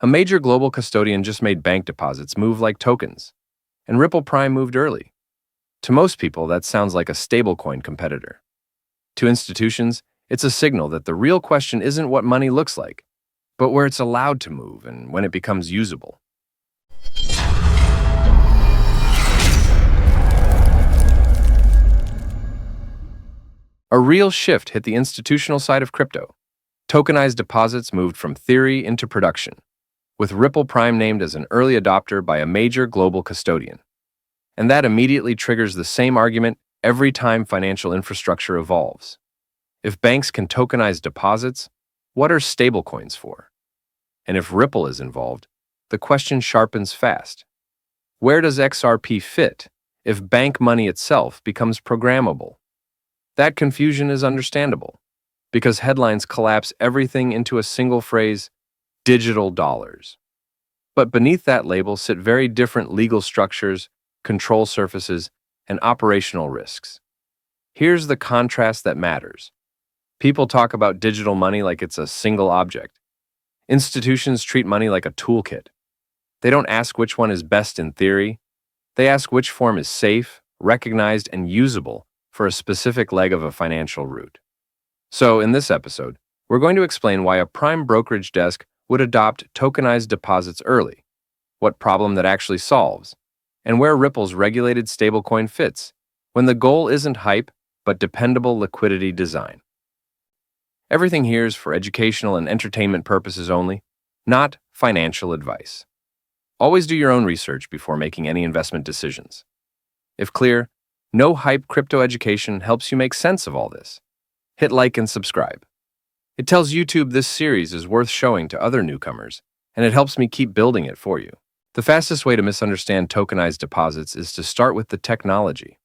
A major global custodian just made bank deposits move like tokens, and Ripple Prime moved early. To most people, that sounds like a stablecoin competitor. To institutions, it's a signal that the real question isn't what money looks like, but where it's allowed to move and when it becomes usable. A real shift hit the institutional side of crypto. Tokenized deposits moved from theory into production, with Ripple Prime named as an early adopter by a major global custodian. And that immediately triggers the same argument every time financial infrastructure evolves. If banks can tokenize deposits, what are stablecoins for? And if Ripple is involved, the question sharpens fast. Where does XRP fit if bank money itself becomes programmable? That confusion is understandable, because headlines collapse everything into a single phrase, digital dollars. But beneath that label sit very different legal structures, control surfaces, and operational risks. Here's the contrast that matters. People talk about digital money like it's a single object. Institutions treat money like a toolkit. They don't ask which one is best in theory. They ask which form is safe, recognized, and usable for a specific leg of a financial route. So, in this episode, we're going to explain why a prime brokerage desk would adopt tokenized deposits early, what problem that actually solves, and where Ripple's regulated stablecoin fits when the goal isn't hype, but dependable liquidity design. Everything here is for educational and entertainment purposes only, not financial advice. Always do your own research before making any investment decisions. If clear, no hype crypto education helps you make sense of all this. Hit like and subscribe. It tells YouTube this series is worth showing to other newcomers, and it helps me keep building it for you. The fastest way to misunderstand tokenized deposits is to start with the technology.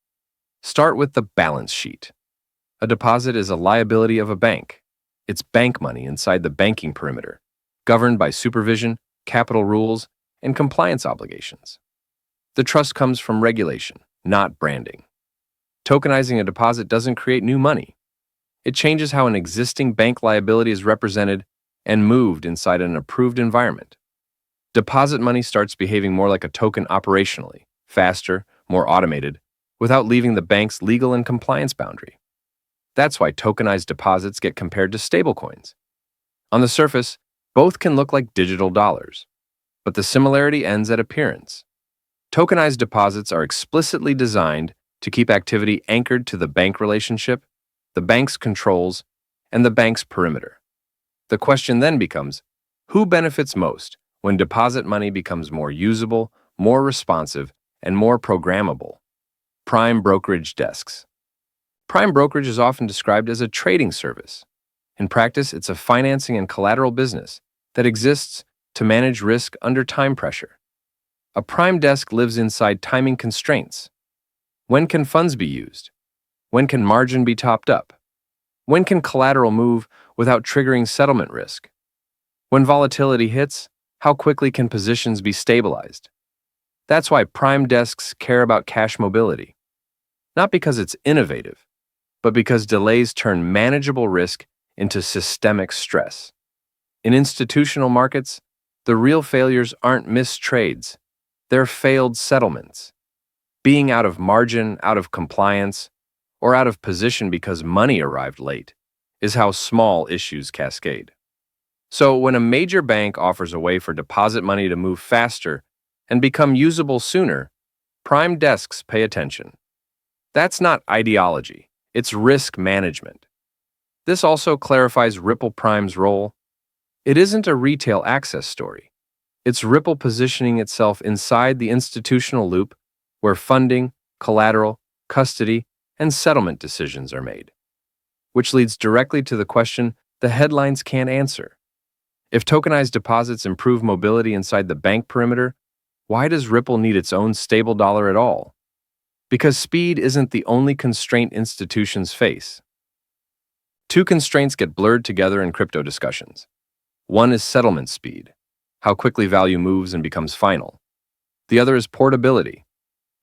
Start with the balance sheet. A deposit is a liability of a bank. It's bank money inside the banking perimeter, governed by supervision, capital rules, and compliance obligations. The trust comes from regulation, not branding. Tokenizing a deposit doesn't create new money. It changes how an existing bank liability is represented and moved inside an approved environment. Deposit money starts behaving more like a token operationally, faster, more automated, without leaving the bank's legal and compliance boundary. That's why tokenized deposits get compared to stablecoins. On the surface, both can look like digital dollars, but the similarity ends at appearance. Tokenized deposits are explicitly designed to keep activity anchored to the bank relationship, the bank's controls, and the bank's perimeter. The question then becomes, who benefits most when deposit money becomes more usable, more responsive, and more programmable? Prime brokerage desks. Prime brokerage is often described as a trading service. In practice, it's a financing and collateral business that exists to manage risk under time pressure. A prime desk lives inside timing constraints. When can funds be used? When can margin be topped up? When can collateral move without triggering settlement risk? When volatility hits, how quickly can positions be stabilized? That's why prime desks care about cash mobility. Not because it's innovative, but because delays turn manageable risk into systemic stress. In institutional markets, the real failures aren't missed trades, they're failed settlements. Being out of margin, out of compliance, or out of position because money arrived late is how small issues cascade. So when a major bank offers a way for deposit money to move faster and become usable sooner, prime desks pay attention. That's not ideology, it's risk management. This also clarifies Ripple Prime's role. It isn't a retail access story. It's Ripple positioning itself inside the institutional loop where funding, collateral, custody, and settlement decisions are made. Which leads directly to the question the headlines can't answer. If tokenized deposits improve mobility inside the bank perimeter, why does Ripple need its own stable dollar at all? Because speed isn't the only constraint institutions face. Two constraints get blurred together in crypto discussions. One is settlement speed, how quickly value moves and becomes final. The other is portability,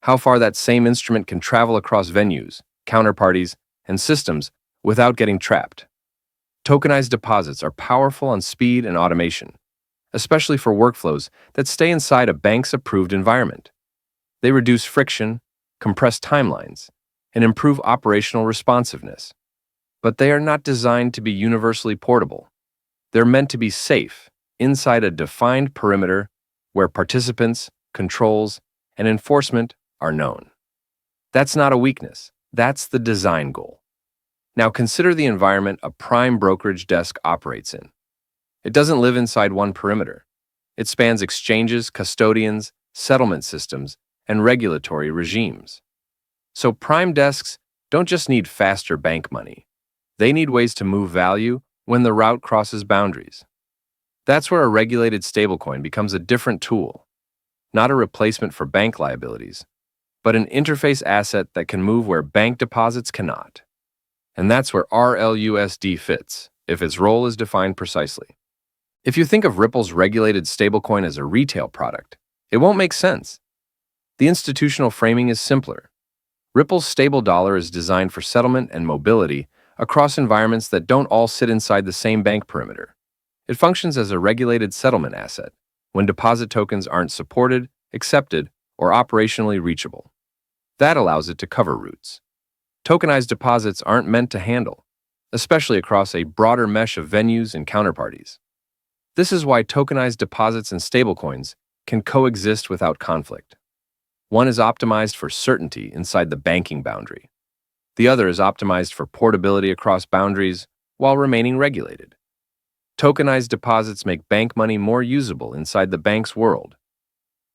how far that same instrument can travel across venues, counterparties, and systems without getting trapped. Tokenized deposits are powerful on speed and automation, especially for workflows that stay inside a bank's approved environment. They reduce friction, compress timelines, and improve operational responsiveness. But they are not designed to be universally portable. They're meant to be safe, inside a defined perimeter where participants, controls, and enforcement are known. That's not a weakness. That's the design goal. Now consider the environment a prime brokerage desk operates in. It doesn't live inside one perimeter. It spans exchanges, custodians, settlement systems, and regulatory regimes. So prime desks don't just need faster bank money. They need ways to move value when the route crosses boundaries. That's where a regulated stablecoin becomes a different tool, not a replacement for bank liabilities, but an interface asset that can move where bank deposits cannot. And that's where RLUSD fits, if its role is defined precisely. If you think of Ripple's regulated stablecoin as a retail product, it won't make sense. The institutional framing is simpler. Ripple's stable dollar is designed for settlement and mobility across environments that don't all sit inside the same bank perimeter. It functions as a regulated settlement asset when deposit tokens aren't supported, accepted, or operationally reachable. That allows it to cover routes tokenized deposits aren't meant to handle, especially across a broader mesh of venues and counterparties. This is why tokenized deposits and stablecoins can coexist without conflict. One is optimized for certainty inside the banking boundary. The other is optimized for portability across boundaries while remaining regulated. Tokenized deposits make bank money more usable inside the bank's world.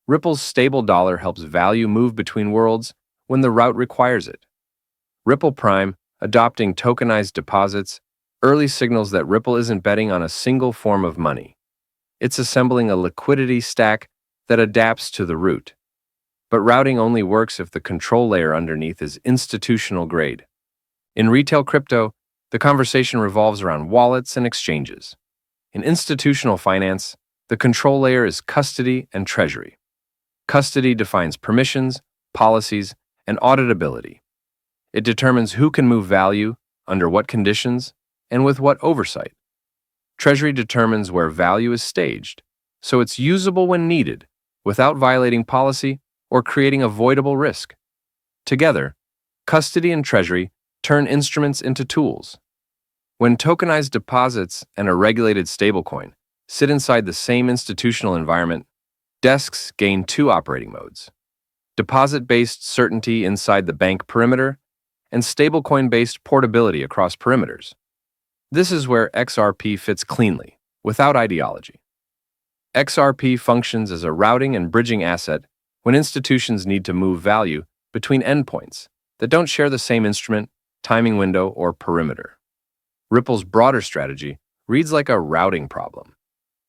Ripple's stable dollar helps value move between worlds when the route requires it. Ripple Prime, adopting tokenized deposits, early signals that Ripple isn't betting on a single form of money. It's assembling a liquidity stack that adapts to the route. But routing only works if the control layer underneath is institutional grade. In retail crypto, the conversation revolves around wallets and exchanges. In institutional finance, the control layer is custody and treasury. Custody defines permissions, policies, and auditability. It determines who can move value, under what conditions, and with what oversight. Treasury determines where value is staged, so it's usable when needed, without violating policy or creating avoidable risk. Together, custody and treasury turn instruments into tools. When tokenized deposits and a regulated stablecoin sit inside the same institutional environment, desks gain two operating modes: deposit-based certainty inside the bank perimeter and stablecoin-based portability across perimeters. This is where XRP fits cleanly, without ideology. XRP functions as a routing and bridging asset when institutions need to move value between endpoints that don't share the same instrument, timing window, or perimeter. Ripple's broader strategy reads like a routing problem.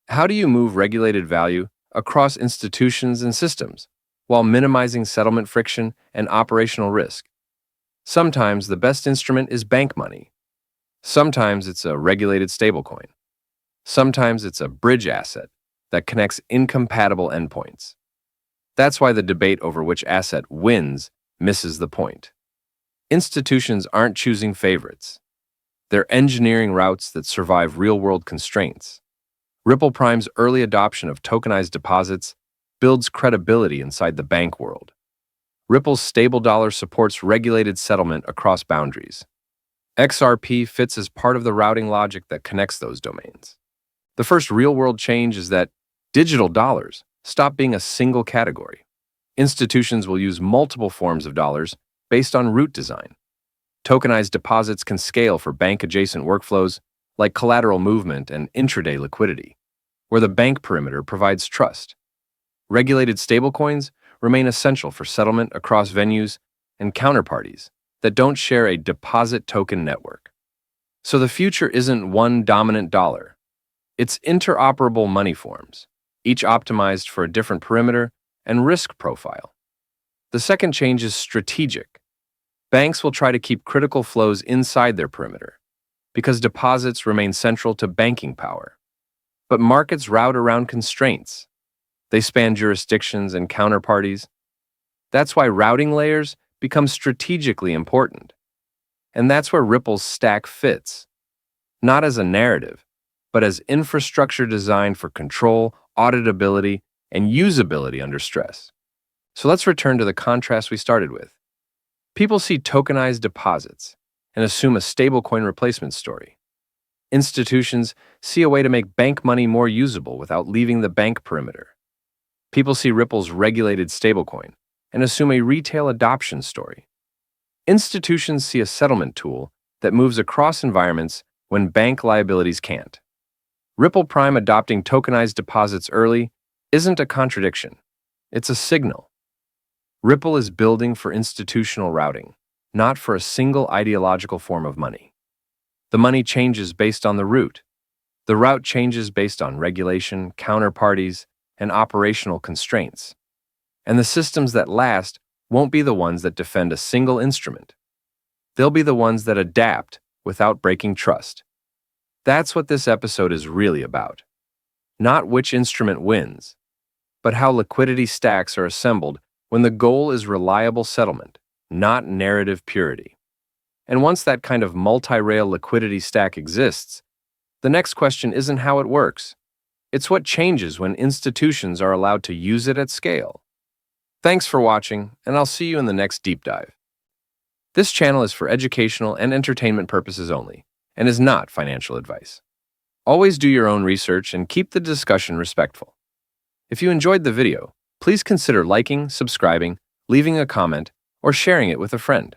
How do you move regulated value across institutions and systems while minimizing settlement friction and operational risk? Sometimes the best instrument is bank money. Sometimes it's a regulated stablecoin. Sometimes it's a bridge asset that connects incompatible endpoints. That's why the debate over which asset wins misses the point. Institutions aren't choosing favorites. They're engineering routes that survive real-world constraints. Ripple Prime's early adoption of tokenized deposits builds credibility inside the bank world. Ripple's stable dollar supports regulated settlement across boundaries. XRP fits as part of the routing logic that connects those domains. The first real-world change is that digital dollars stop being a single category. Institutions will use multiple forms of dollars based on route design. Tokenized deposits can scale for bank-adjacent workflows like collateral movement and intraday liquidity, where the bank perimeter provides trust. Regulated stablecoins remain essential for settlement across venues and counterparties that don't share a deposit token network. So the future isn't one dominant dollar. It's interoperable money forms, each optimized for a different perimeter and risk profile. The second change is strategic. Banks will try to keep critical flows inside their perimeter because deposits remain central to banking power. But markets route around constraints. They span jurisdictions and counterparties. That's why routing layers become strategically important. And that's where Ripple's stack fits, not as a narrative, but as infrastructure designed for control, auditability, and usability under stress. So let's return to the contrast we started with. People see tokenized deposits and assume a stablecoin replacement story. Institutions see a way to make bank money more usable without leaving the bank perimeter. People see Ripple's regulated stablecoin and assume a retail adoption story. Institutions see a settlement tool that moves across environments when bank liabilities can't. Ripple Prime adopting tokenized deposits early isn't a contradiction. It's a signal. Ripple is building for institutional routing, not for a single ideological form of money. The money changes based on the route. The route changes based on regulation, counterparties, and operational constraints. And the systems that last won't be the ones that defend a single instrument. They'll be the ones that adapt without breaking trust. That's what this episode is really about. Not which instrument wins, but how liquidity stacks are assembled when the goal is reliable settlement, not narrative purity. And once that kind of multi-rail liquidity stack exists, the next question isn't how it works. It's what changes when institutions are allowed to use it at scale. Thanks for watching, and I'll see you in the next deep dive. This channel is for educational and entertainment purposes only, and is not financial advice. Always do your own research and keep the discussion respectful. If you enjoyed the video, please consider liking, subscribing, leaving a comment, or sharing it with a friend.